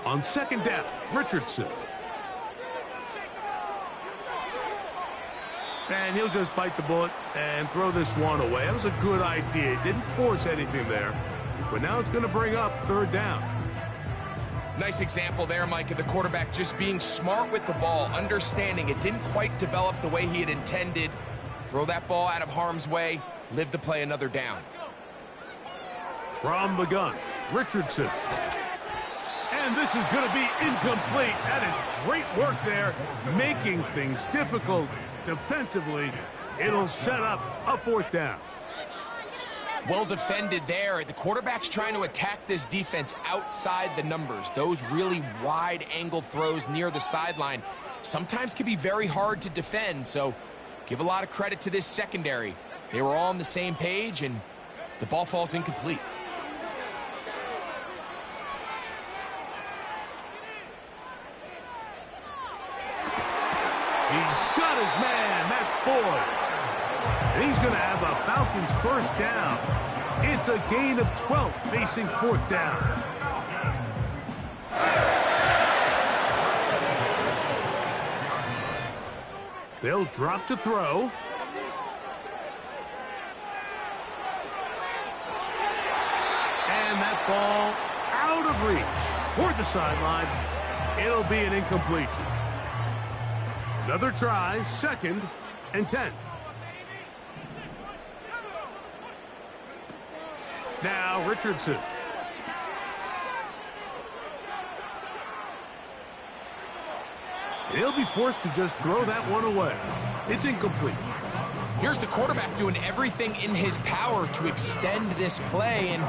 On 2nd down, Richardson. And he'll just bite the bullet and throw this one away. That was a good idea. He didn't force anything there. But now it's going to bring up 3rd down. Nice example there, Mike, of the quarterback just being smart with the ball, understanding it didn't quite develop the way he had intended. Throw that ball out of harm's way, live to play another down. From the gun, Richardson. And this is going to be incomplete. That is great work there, making things difficult defensively. It'll set up a 4th down. Well defended there. The quarterback's trying to attack this defense outside the numbers. Those really wide angle throws near the sideline sometimes can be very hard to defend, so give a lot of credit to this secondary. They were all on the same page, and the ball falls incomplete. He's got his man. That's Boyd. And he's going to have the Falcons' 1st down. It's a gain of 12 facing 4th down. They'll drop to throw. And that ball out of reach toward the sideline. It'll be an incompletion. Another try, 2nd and 10. Now Richardson. He'll be forced to just throw that one away. It's incomplete. Here's the quarterback doing everything in his power to extend this play, and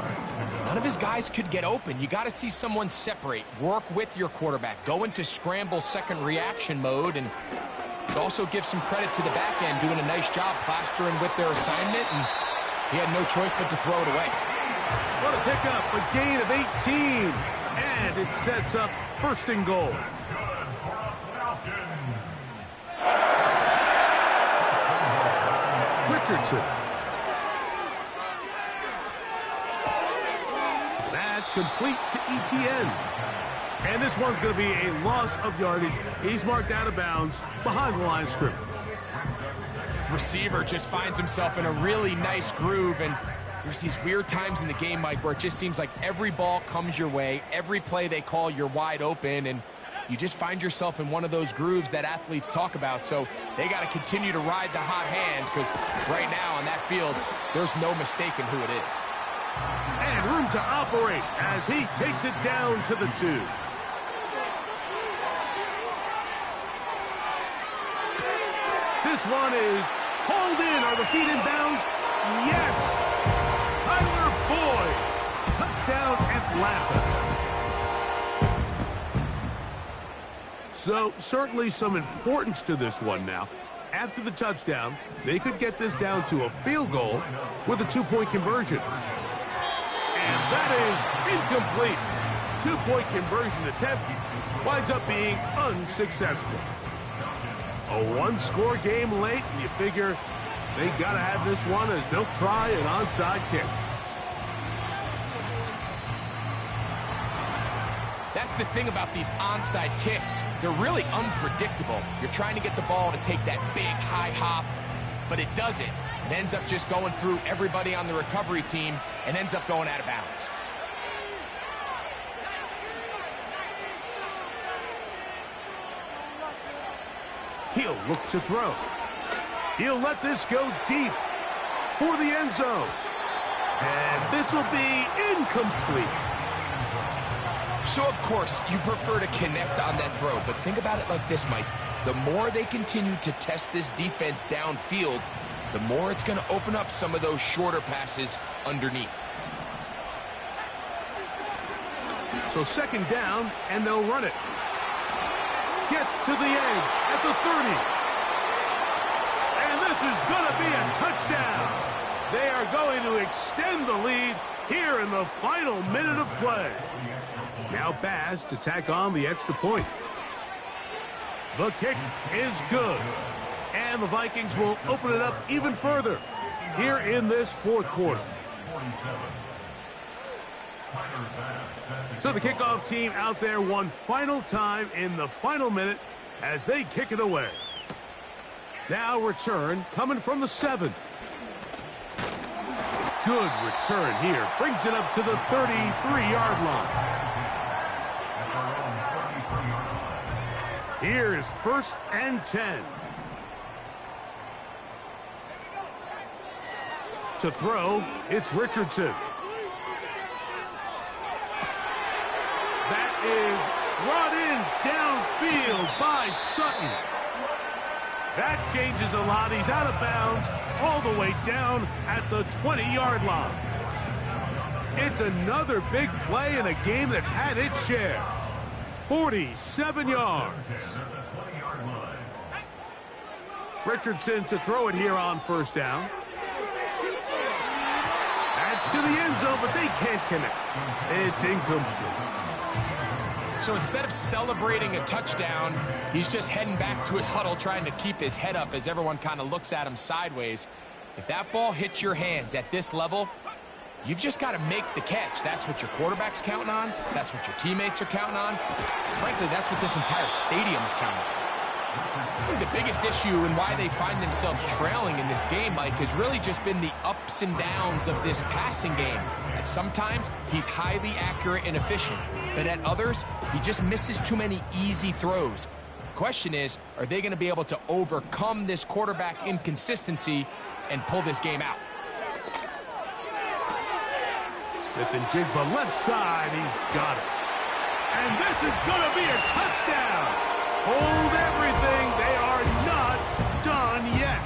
none of his guys could get open. You got to see someone separate, work with your quarterback, go into scramble second reaction mode, and also give some credit to the back end, doing a nice job plastering with their assignment, and he had no choice but to throw it away. What a pickup, a gain of 18, and it sets up 1st and goal. Richardson. That's complete to Etienne. And this one's going to be a loss of yardage. He's marked out of bounds behind the line of scrimmage. Receiver just finds himself in a really nice groove, and there's these weird times in the game, Mike, where it just seems like every ball comes your way, every play they call, you're wide open, and you just find yourself in one of those grooves that athletes talk about. So they got to continue to ride the hot hand, because right now on that field, there's no mistaking who it is. And room to operate as he takes it down to the 2. This one is hauled in. Are the feet in bounds? Yes! Tyler Boyd. Touchdown Atlanta. So certainly some importance to this one now. After the touchdown, they could get this down to a field goal with a 2-point conversion. And that is incomplete. 2-point conversion attempt winds up being unsuccessful. A 1-score game late, and you figure they got to have this one as they'll try an onside kick. the thing about these onside kicks. They're really unpredictable. You're trying to get the ball to take that big high hop, but it doesn't. It ends up just going through everybody on the recovery team and ends up going out of bounds. He'll look to throw. He'll let this go deep for the end zone. And this will be incomplete. So, of course, you prefer to connect on that throw, but think about it like this, Mike. The more they continue to test this defense downfield, the more it's going to open up some of those shorter passes underneath. So second down, and they'll run it. Gets to the edge at the 30. And this is going to be a touchdown. They are going to extend the lead here in the final minute of play. Now Baz to tack on the extra point. The kick is good. And the Vikings will open it up even further here in this fourth quarter. So the kickoff team out there one final time in the final minute as they kick it away. Now return coming from the 7. Good return here. Brings it up to the 33-yard line. Here is 1st and 10. To throw, it's Richardson. That is brought in downfield by Sutton. That changes a lot. He's out of bounds all the way down at the 20-yard line. It's another big play in a game that's had its share. 47 yards. Richardson to throw it here on 1st down. That's to the end zone, but they can't connect. It's incomplete. So instead of celebrating a touchdown, he's just heading back to his huddle trying to keep his head up as everyone kind of looks at him sideways. If that ball hits your hands at this level, you've just got to make the catch. That's what your quarterback's counting on. That's what your teammates are counting on. Frankly, that's what this entire stadium's counting on. I think the biggest issue and why they find themselves trailing in this game, Mike, has really just been the ups and downs of this passing game. At sometimes, he's highly accurate and efficient, but at others, he just misses too many easy throws. The question is, are they going to be able to overcome this quarterback inconsistency and pull this game out? Smith and Jigba left side, he's got it. And this is going to be a touchdown. Hold everything. They are not done yet.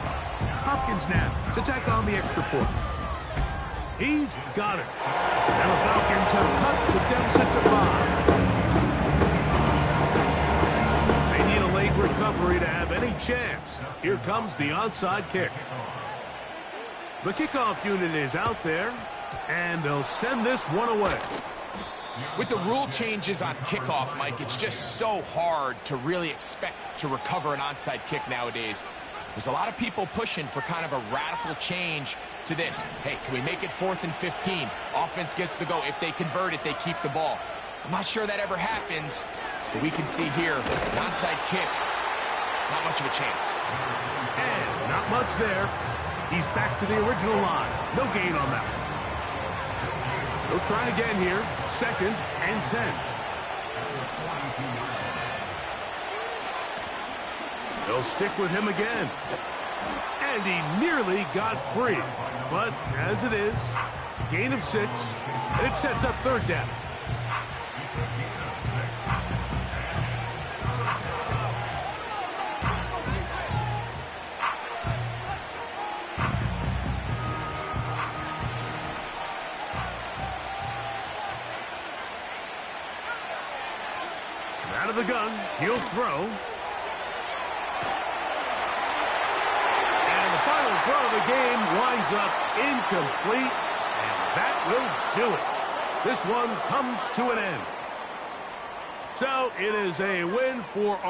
Hopkins now to tack on the extra point. He's got it. And the Falcons have cut the deficit to 5. They need a late recovery to have any chance. Here comes the onside kick. The kickoff unit is out there, and they'll send this one away. With the rule changes on kickoff, Mike, it's just so hard to really expect to recover an onside kick nowadays. There's a lot of people pushing for kind of a radical change to this. Hey, can we make it 4th and 15? Offense gets the go. If they convert it, they keep the ball. I'm not sure that ever happens, but we can see here, an onside kick, not much of a chance. And not much there. He's back to the original line. No gain on that one. They'll try again here. 2nd and 10. They'll stick with him again. And he nearly got free. But as it is, gain of 6. And it sets up 3rd down. Out of the gun, he'll throw. And the final throw of the game winds up incomplete, and that will do it. This one comes to an end. So it is a win for